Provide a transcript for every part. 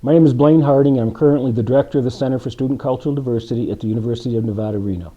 My name is Blaine Harding. I'm currently the director of the Center for Student Cultural Diversity at the University of Nevada, Reno.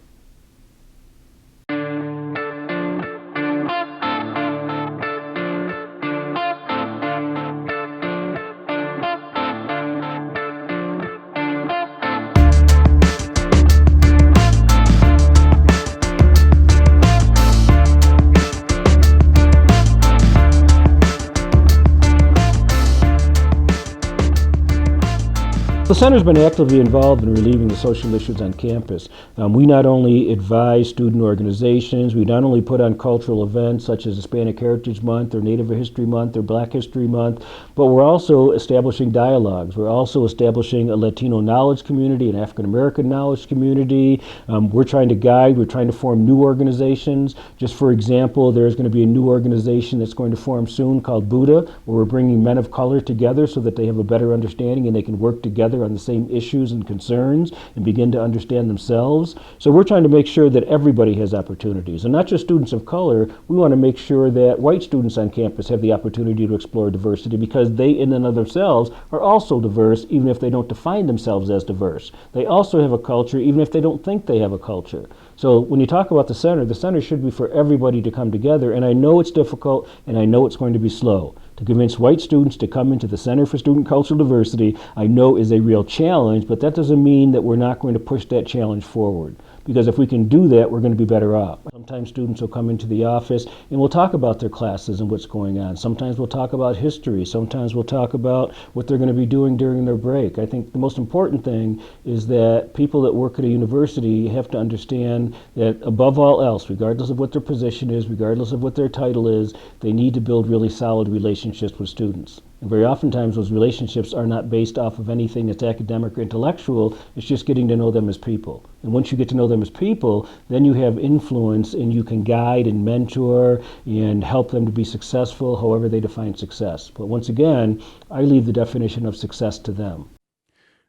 The Center's been actively involved in relieving the social issues on campus. We not only advise student organizations, we not only put on cultural events such as Hispanic Heritage Month or Native History Month or Black History Month, but we're also establishing dialogues. We're also establishing a Latino knowledge community, an African American knowledge community. We're trying to guide, we're trying to form new organizations. Just for example, there's going to be a new organization that's going to form soon called Buddha, where we're bringing men of color together so that they have a better understanding and they can work together on the same issues and concerns and begin to understand themselves. So we're trying to make sure that everybody has opportunities, and not just students of color. We want to make sure that white students on campus have the opportunity to explore diversity, because they in and of themselves are also diverse, even if they don't define themselves as diverse. They also have a culture, even if they don't think they have a culture. So when you talk about the center should be for everybody to come together, and I know it's difficult and I know it's going to be slow. To convince white students to come into the Center for Student Cultural Diversity, I know is a real challenge, but that doesn't mean that we're not going to push that challenge forward. Because if we can do that, we're going to be better off. Sometimes students will come into the office and we'll talk about their classes and what's going on. Sometimes we'll talk about history. Sometimes we'll talk about what they're going to be doing during their break. I think the most important thing is that people that work at a university have to understand that above all else, regardless of what their position is, regardless of what their title is, they need to build really solid relationships with students. And very oftentimes those relationships are not based off of anything that's academic or intellectual. It's just getting to know them as people. And once you get to know them as people, then you have influence and you can guide and mentor and help them to be successful however they define success. But once again, I leave the definition of success to them.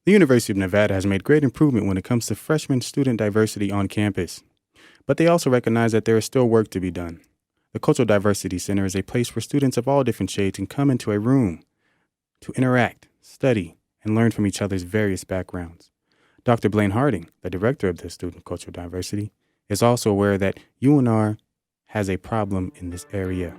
The University of Nevada has made great improvement when it comes to freshman student diversity on campus. But they also recognize that there is still work to be done. The Cultural Diversity Center is a place where students of all different shades can come into a room to interact, study, and learn from each other's various backgrounds. Dr. Blaine Harding, the director of the Student Cultural Diversity, is also aware that UNR has a problem in this area.